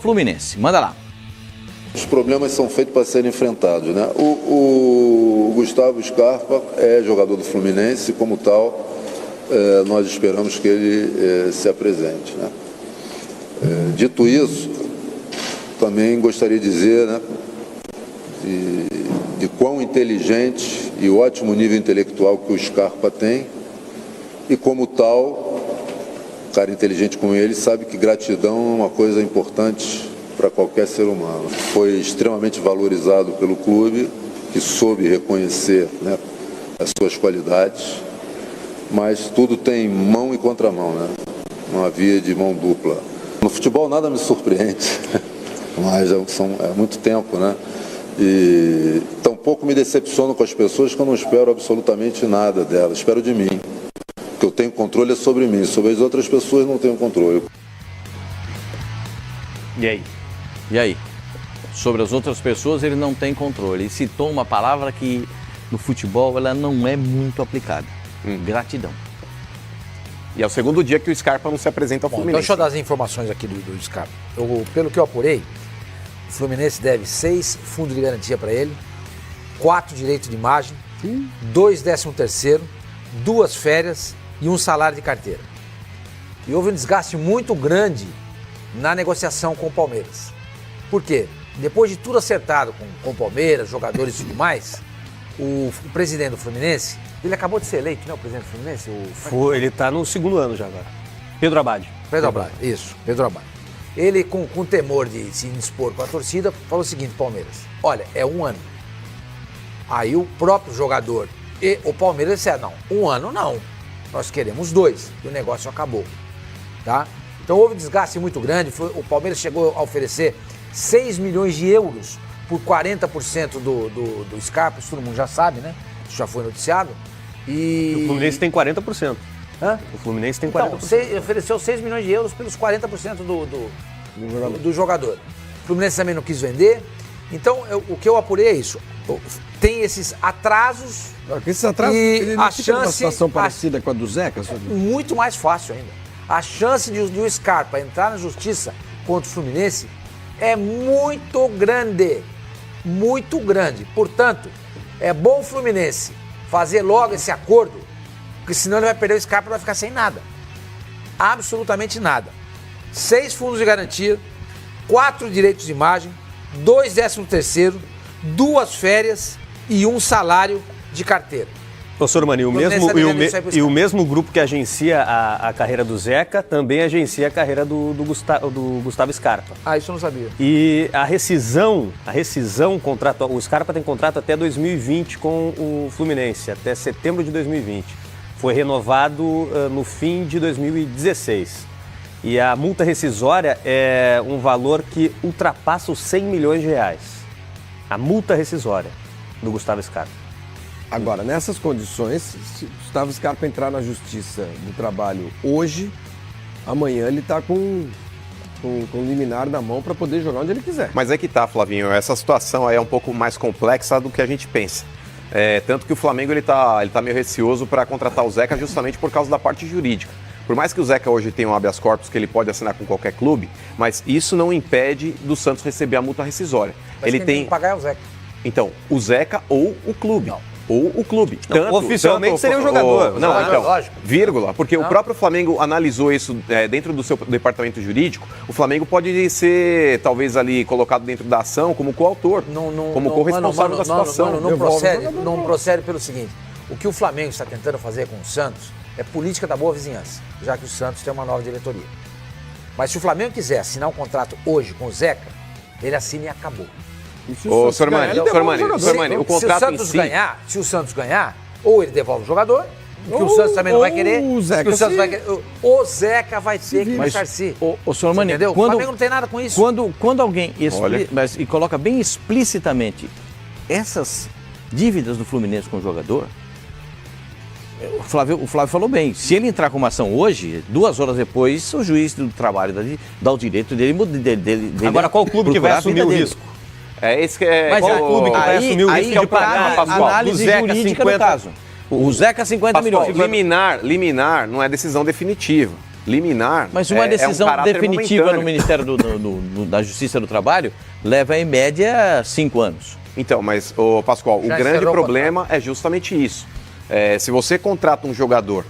Fluminense. Manda lá. Os problemas são feitos para serem enfrentados, né? O Gustavo Scarpa é jogador do Fluminense, como tal, nós esperamos que ele se apresente, né? Dito isso, também gostaria de dizer, né, de quão inteligente e ótimo nível intelectual que o Scarpa tem, e como tal, cara inteligente como ele sabe que gratidão é uma coisa importante para qualquer ser humano. Foi extremamente valorizado pelo clube, que soube reconhecer, né, as suas qualidades, mas tudo tem mão e contramão, né? Uma via de mão dupla. No futebol nada me surpreende, mas é muito tempo, né? E tampouco me decepciono com as pessoas, que eu não espero absolutamente nada delas, espero de mim. O que eu tenho controle é sobre mim, sobre as outras pessoas não tenho controle. E aí? E aí? Sobre as outras pessoas ele não tem controle. Ele citou uma palavra que no futebol ela não é muito aplicada. Gratidão. E é o segundo dia que o Scarpa não se apresenta ao Bom, Fluminense. então deixa eu dar as informações aqui do Scarpa. Pelo que eu apurei, o Fluminense deve 6 fundos de garantia para ele, 4 direitos de imagem, 2 13º, 2 férias e 1 salário de carteira. E houve um desgaste muito grande na negociação com o Palmeiras. Por quê? Depois de tudo acertado com o Palmeiras, jogadores e tudo mais, o presidente do Fluminense, ele acabou de ser eleito, né, o presidente do Fluminense? Ele está no segundo ano já agora. Pedro Abad. Pedro Abad, isso, Pedro Abad. Ele, com temor de se indispor com a torcida, falou o seguinte, Palmeiras, olha, é 1 ano. Aí o próprio jogador e o Palmeiras disseram, não, 1 ano não, nós queremos 2, e o negócio acabou, tá? Então houve um desgaste muito grande, o Palmeiras chegou a oferecer 6 milhões de euros por 40% do Scarpa, isso todo mundo já sabe, né? Isso já foi noticiado. E o Fluminense tem 40%. Hã? O Fluminense tem 40%. Então, ofereceu 6 milhões de euros pelos 40% do jogador. O Fluminense também não quis vender. Então, o que eu apurei é isso. Tem esses atrasos. Esses atrasos, e não a fica numa chance situação parecida com a do Zeca? Muito mais fácil ainda. A chance de o Scarpa entrar na justiça contra o Fluminense é muito grande. Muito grande. Portanto, é bom o Fluminense fazer logo esse acordo, porque senão ele vai perder o Scarpa e vai ficar sem nada. Absolutamente nada. 6 fundos de garantia, 4 direitos de imagem, 2 13º, 2 férias e 1 salário de carteira. Ô, Sormani, o mesmo grupo que agencia a carreira do Zeca também agencia a carreira do Gustavo Scarpa. Ah, isso eu não sabia. E a rescisão contratual, o Scarpa tem contrato até 2020 com o Fluminense, até setembro de 2020. Foi renovado no fim de 2016. E a multa rescisória é um valor que ultrapassa os 100 milhões de reais. A multa rescisória do Gustavo Scarpa. Agora, nessas condições, se Gustavo Scarpa entrar na Justiça do Trabalho hoje, amanhã ele está com liminar na mão para poder jogar onde ele quiser. Mas é que tá, Flavinho, essa situação aí é um pouco mais complexa do que a gente pensa. Tanto que o Flamengo ele tá meio receoso para contratar o Zeca justamente por causa da parte jurídica. Por mais que o Zeca hoje tenha um habeas corpus que ele pode assinar com qualquer clube, mas isso não impede do Santos receber a multa rescisória. Mas quem tem que pagar é o Zeca. Então, o Zeca ou o clube. Não. Ou o clube. Não, oficialmente seria o jogador. Lógico. Vírgula, porque o próprio Flamengo analisou isso dentro do seu departamento jurídico. O Flamengo pode ser, talvez, ali colocado dentro da ação como coautor, como corresponsável da situação. Não procede pelo seguinte, o que o Flamengo está tentando fazer com o Santos é política da boa vizinhança, já que o Santos tem uma nova diretoria. Mas se o Flamengo quiser assinar um contrato hoje com o Zeca, ele assina e acabou. Ô, Sormani, o contrato em si... Se o Santos ganhar, ou ele devolve o jogador, que o Santos também não vai querer, o Zeca vai ter que ressarcir. Ô, Sormani, entendeu? O Flamengo não tem nada com isso. Quando alguém e coloca bem explicitamente essas dívidas do Fluminense com o jogador, o Flávio falou bem, se ele entrar com uma ação hoje, 2 horas depois, o juiz do trabalho dá o direito dele. Agora, qual clube que vai assumir o risco? Esse que é... Mas qual clube que vai assumir o risco de pagar a análise jurídica no caso. O Zeca, 50 milhões. Liminar não é decisão definitiva. liminar. Mas uma decisão caráter definitiva momentâneo. no Ministério da Justiça do Trabalho leva, em média, 5 anos. Então, mas, ô Pascoal, o Já grande encerrou o problema é justamente isso. Se você contrata um jogador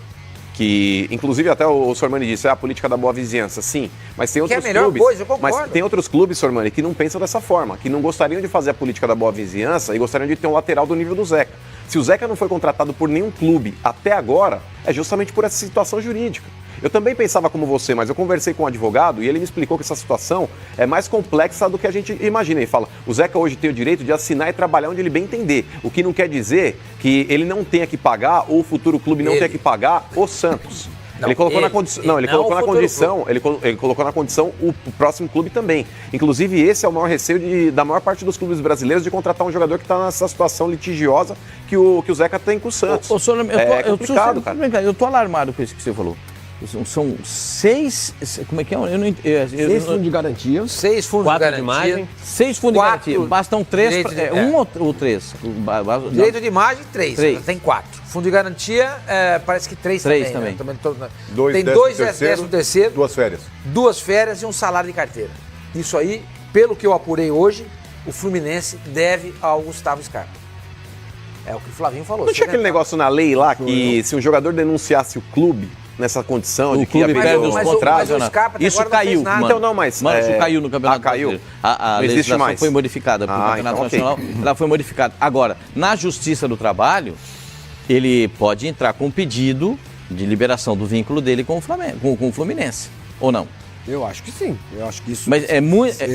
que, inclusive até o Sormani disse, é a política da boa vizinhança, sim, mas tem outros Que é a melhor clubes, coisa, eu concordo. mas tem outros clubes, Sormani, que não pensam dessa forma, que não gostariam de fazer a política da boa vizinhança e gostariam de ter um lateral do nível do Zeca. Se o Zeca não foi contratado por nenhum clube até agora, é justamente por essa situação jurídica. Eu também pensava como você, mas eu conversei com um advogado e ele me explicou que essa situação é mais complexa do que a gente imagina. Ele fala, o Zeca hoje tem o direito de assinar e trabalhar onde ele bem entender. O que não quer dizer que ele não tenha que pagar ou o futuro clube não tenha que pagar o Santos. Não, ele colocou na condição. Não, ele não colocou o na futuro condição. Ele colocou na condição o próximo clube também. Inclusive, esse é o maior receio da maior parte dos clubes brasileiros de contratar um jogador que está nessa situação litigiosa que o Zeca tem com o Santos. É complicado, cara. Eu tô alarmado com isso que você falou. São 6. Como é que é? Eu não entendo. 6 fundos de garantia. 6 fundos 4 de de garantia. imagem. 6 fundos de garantia. Bastam 3. Um ou 3? Direito de imagem, 3. Três. Tem 4. Fundo de garantia, parece que 3 Três também. também. Né? Dois Tem décimo 2 terceiro, 13º, 2 férias. 2 férias e um salário de carteira. Isso aí, pelo que eu apurei hoje, o Fluminense deve ao Gustavo Scarpa. É o que o Flavinho falou. Não tinha aquele negócio na lei lá que se um jogador denunciasse o clube nessa condição de que clube ia perde perder os os contratos. mas o Scarpa até Isso agora não fez caiu, nada. mano. Então não, mas, isso caiu no Campeonato caiu? Brasileiro. A Não existe legislação mais. foi modificada para o Campeonato então, ok. Nacional. Ela foi modificada. Agora, na Justiça do Trabalho, ele pode entrar com um pedido de liberação do vínculo dele com o Flamengo, com o Fluminense, ou não? Eu acho que sim. Eu acho que isso. Mas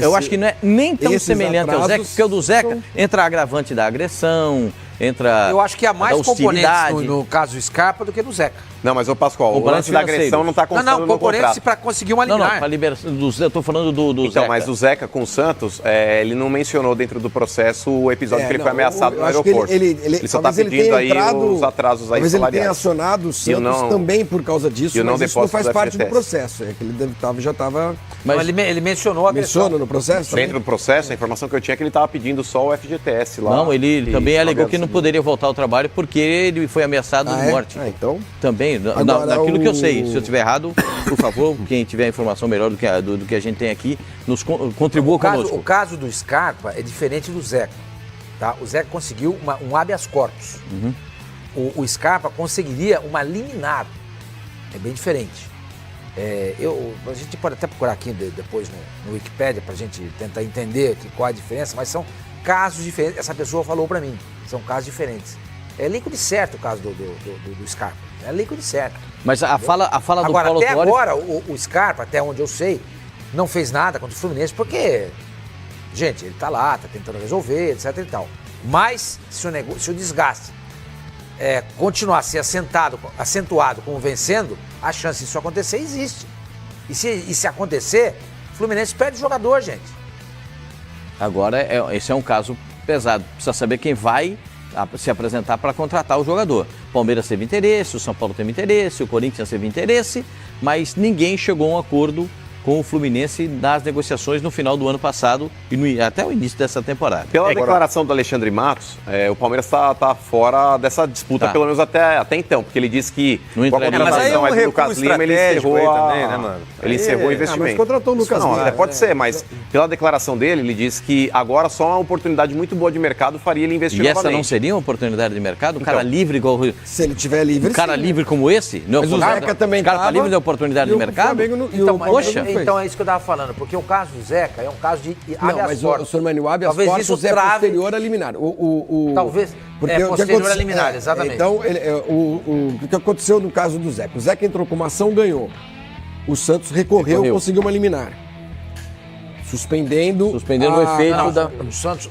eu acho que não é nem tão esses semelhante ao Zeca, atrasos porque o do Zeca são- entra a agravante da agressão, entra Eu acho que há mais da componentes hostilidade. no caso do Scarpa do que do Zeca. Não, mas o Pascoal, o Componentes lance da agressão financeiros. não está constando no componentes contrato. para conseguir uma Não, liminar. para liberação eu tô falando do Então, Zeca. mas o Zeca com o Santos, ele não mencionou dentro do processo o episódio que ele foi ameaçado eu no acho que aeroporto. Ele só está talvez ele pedindo tenha aí entrado, os atrasos aí talvez ele tenha salariais. acionado o Santos não- também por causa disso, e o não mas isso não depósito faz do parte do FGTS. processo. É que ele já estava Mas- Ele mencionou a agressão. menciona no processo. também? Dentro do processo, a informação que eu tinha é que ele estava pedindo só o FGTS lá. Não, ele E também alegou que não ameaçou. poderia voltar ao trabalho porque ele foi ameaçado de morte. Então. Também, Agora, naquilo que eu sei. o- Se eu estiver errado, por favor, quem tiver informação melhor do que a gente tem aqui, nos contribua conosco. O caso do Scarpa é diferente do Zeca. Tá? O Zeca conseguiu um habeas corpus. O Scarpa conseguiria uma liminar. É bem diferente. A gente pode até procurar aqui depois no Wikipédia para a gente tentar entender qual é a diferença, mas são casos diferentes. Essa pessoa falou para mim, são casos diferentes. É líquido certo o caso do Scarpa. É líquido certo. Mas a fala do Agora, Paulo até Tuori... agora, o Scarpa, até onde eu sei, não fez nada contra o Fluminense, porque, gente, ele tá lá, tá tentando resolver, etc e tal. Mas, se o desgaste continuar a ser acentuado como vencendo, a chance disso acontecer existe. E se acontecer, o Fluminense perde o jogador, gente. Agora, esse é um caso pesado. Precisa saber quem vai se apresentar para contratar o jogador. O Palmeiras teve interesse, o São Paulo teve interesse, o Corinthians teve interesse, mas ninguém chegou a um acordo com o Fluminense nas negociações no final do ano passado e até o início dessa temporada. Pela declaração do Alexandre Matos, o Palmeiras está fora dessa disputa, pelo menos até então, porque ele disse que Não com a entraria. contratação Mas aí é um do Lucas Lima, ele estratégico encerrou aí também, né, mano? Ele encerrou o investimento. mas contratou o Lucas Não, Lima. até pode ser, mas pela declaração dele, ele disse que agora só uma oportunidade muito boa de mercado faria ele investir E essa novamente. não seria uma oportunidade de mercado? Um cara livre igual... Se ele tiver livre, Um cara sim, livre como esse? Não, Mas o Zeca também cara tá tava, livre de oportunidade e de o mercado? Flamengo não- e o Então, Palmeiras poxa. não fez. então é isso que eu estava falando, porque o caso do Zeca é um caso de Não, habeas mas corpus. o Sormani, o habeas Talvez isso corpus é trave- posterior a liminar. Talvez, porque é o que posterior a aconteceu- liminar, exatamente. Então, o que aconteceu no caso do Zeca? O Zeca entrou com uma ação, ganhou. O Santos recorreu, conseguiu uma liminar. Suspendendo o efeito Não, da... o Santos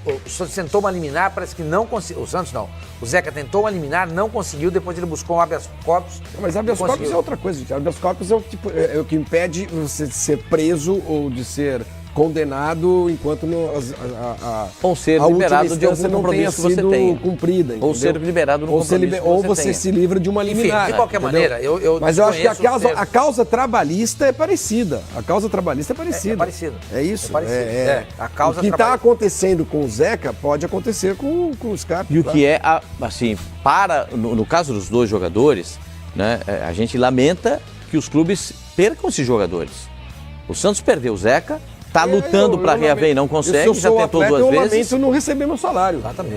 tentou uma liminar, parece que não conseguiu. O Santos não. O Zeca tentou uma liminar, não conseguiu, depois ele buscou um habeas corpus. Mas habeas corpus conseguiu. é outra coisa, gente. Habeas corpus é o que impede você de ser preso ou de ser condenado enquanto Ou ser a liberado última de algum instância não tenha compromisso que você sido tenha. cumprida. Ou entendeu? ser liberado no ou ser compromisso que ou você você tenha. se livra de uma Enfim, liminar. de qualquer entendeu? maneira, eu Mas eu acho que desconheço os termos. a causa trabalhista é parecida. A causa trabalhista é parecida. É parecido. É isso. É parecido. A causa o que está trabalhista. acontecendo com o Zeca pode acontecer com o Scarpa. E o que é, assim, no caso dos dois jogadores, né, a gente lamenta que os clubes percam esses jogadores. O Santos perdeu o Zeca, tá lutando para reaver e não consegue, já tentou duas vezes. Eu lamento não receber meu salário. Exatamente.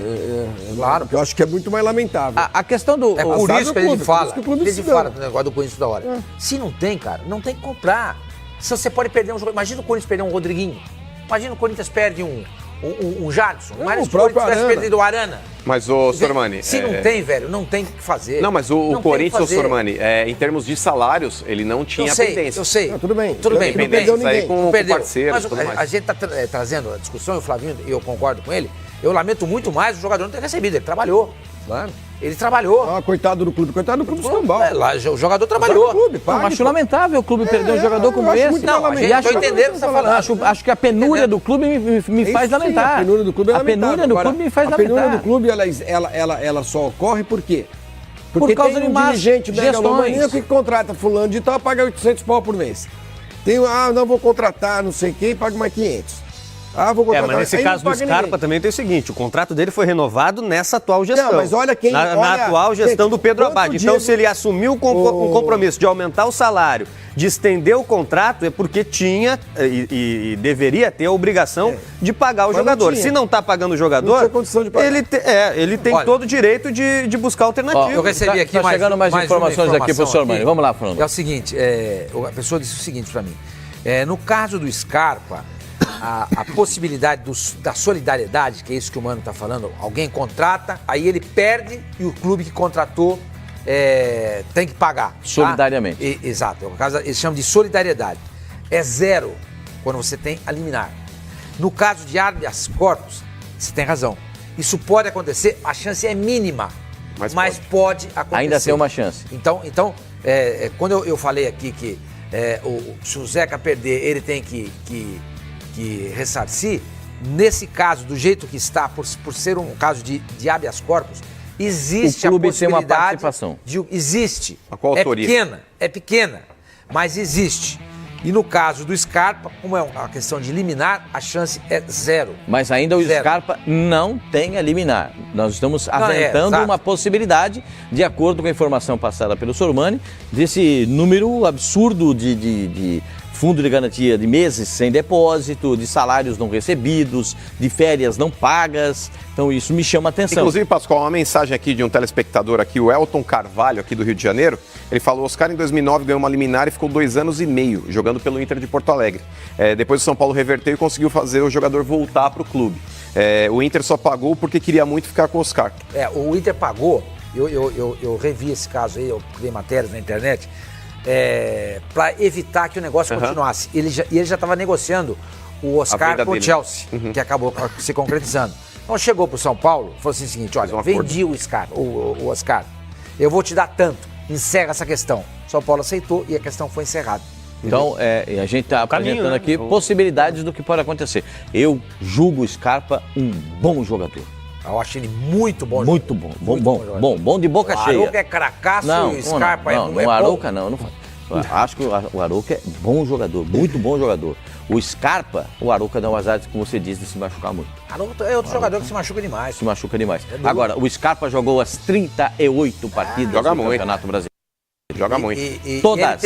Claro. Eu acho que é muito mais lamentável. A questão do... É por isso que a gente fala, que o clube se dá. do negócio do Corinthians da hora. Se não tem, cara, não tem que comprar. Se você pode perder um jogo, imagina o Corinthians perder um Rodriguinho. Imagina o Corinthians perde um Jadson. Imagina se o Corinthians tivesse perdido o Arana. Mas, ô, Sormani... Se não tem, velho, não tem o que fazer. Não, mas o Corinthians, Sormani, em termos de salários, ele não tinha pendência. Eu sei. Tudo bem. Tudo bem. Não perdeu ninguém. Com parceiros, mas tudo mais. a gente tá trazendo a discussão, e o Flavinho, e eu concordo com ele, eu lamento muito mais o jogador não ter recebido. Ele trabalhou. Claro. Ele trabalhou. Coitado do clube escambau. O jogador trabalhou. Eu acho lamentável o clube perder um jogador como esse. Não, a gente tô entendendo o que você tá falando. Acho que a penúria do clube me faz lamentar. A penúria do clube é lamentável. A penúria do clube me faz lamentar. A penúria do clube, ela só ocorre por quê? Porque por causa tem de dirigente megalomaníaco que contrata fulano de tal, paga 800 pau por mês. Tem, não vou contratar não sei quem, paga mais 500. Vou contratar. Mas nesse caso do Scarpa também tem o seguinte, o contrato dele foi renovado nessa atual gestão. Não, mas olha quem... Na atual gestão do Pedro Abad. Então, se ele assumiu um compromisso de aumentar o salário, de estender o contrato, é porque tinha e deveria ter a obrigação de pagar o jogador. Se não está pagando o jogador, não tinha condição de pagar. ele tem todo o direito de buscar alternativa. Eu recebi aqui chegando mais informações aqui para o senhor Mani. Vamos lá, Fernando. É o seguinte, a pessoa disse o seguinte para mim. No caso do Scarpa, a possibilidade da solidariedade, que é isso que o Mano está falando, alguém contrata, aí ele perde e o clube que contratou tem que pagar. Solidariamente. Tá? Exato. No caso, eles chamam de solidariedade. É zero quando você tem a liminar. No caso de habeas corpus, você tem razão. Isso pode acontecer, a chance é mínima, mas pode acontecer. Ainda tem uma chance. Então quando eu falei aqui que se o Zeca perder, ele tem que ressarcir, nesse caso, do jeito que está, por ser um caso de habeas corpus, existe a possibilidade... tem uma participação. Existe. A qual autoria? É pequena, mas existe. E no caso do Scarpa, como é uma questão de liminar, a chance é zero. Mas ainda o Scarpa não tem a liminar. Nós estamos aventando uma possibilidade, de acordo com a informação passada pelo Sormani, desse número absurdo de fundo de garantia de meses sem depósito, de salários não recebidos, de férias não pagas. Então isso me chama a atenção. Inclusive, Pascoal, uma mensagem aqui de um telespectador aqui, o Elton Carvalho, aqui do Rio de Janeiro. Ele falou, Oscar em 2009 ganhou uma liminar e ficou 2 anos e meio jogando pelo Inter de Porto Alegre. Depois o São Paulo reverteu e conseguiu fazer o jogador voltar para o clube. O Inter só pagou porque queria muito ficar com o Oscar. O Inter pagou, eu revi esse caso aí, eu criei matérias na internet, para evitar que o negócio continuasse. Ele já estava negociando o Oscar com o Chelsea, que acabou se concretizando. Então chegou para o São Paulo, falou assim o seguinte, olha, vendi o Oscar, eu vou te dar tanto, encerra essa questão. São Paulo aceitou e a questão foi encerrada. Então, a gente está apresentando aqui possibilidades do que pode acontecer. Eu julgo o Scarpa um bom jogador. Eu acho ele muito bom. Muito bom. Bom de boca cheia. O Arouca é cracaço e o Scarpa é bom. O Arouca não faço. Acho que o Arouca é bom jogador, muito bom jogador. O Scarpa, o Arouca dá um azar, como você disse, de se machucar muito. Arouca é outro jogador que se machuca demais. Se machuca demais. Agora, o Scarpa jogou as 38 partidas do Campeonato Brasileiro. Joga muito. Todas.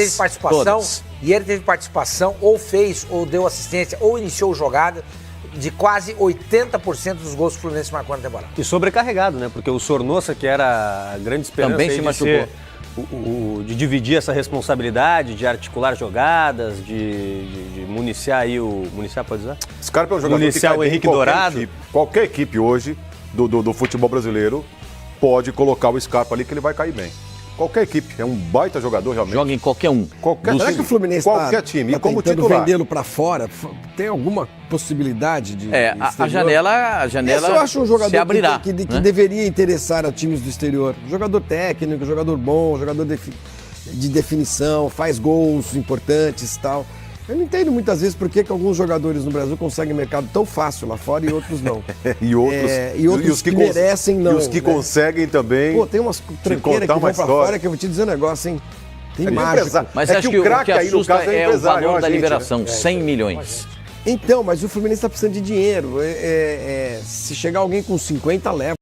E ele teve participação, ou fez, ou deu assistência, ou iniciou jogada de quase 80% dos gols que o Fluminense marcou na temporada. E sobrecarregado, né? Porque o Sornosa, que era a grande esperança também se machucou. De dividir essa responsabilidade, de articular jogadas, de municiar aí o... Municiar, pode usar? Scarpa é um jogador municiar o Henrique Dourado. Qualquer equipe hoje do futebol brasileiro pode colocar o Scarpa ali que ele vai cair bem. Qualquer equipe, é um baita jogador realmente. Joga em qualquer um. Será que o Fluminense qualquer time, como tentando titular, vendê-lo para fora? Tem alguma possibilidade de a janela Esse eu acho um jogador se abrirá, que deveria interessar a times do exterior. Jogador técnico, jogador bom, jogador de definição, faz gols importantes e tal. Eu não entendo muitas vezes por que alguns jogadores no Brasil conseguem mercado tão fácil lá fora e outros não. e outros que merecem não. E os que conseguem também. Pô, tem umas tranqueiras que vão pra fora que eu vou te dizer um negócio, hein? Tem mágico. Mas acho que o que assusta é o valor da liberação, 100 milhões. Então, mas o Fluminense tá precisando de dinheiro. Se chegar alguém com 50, leva.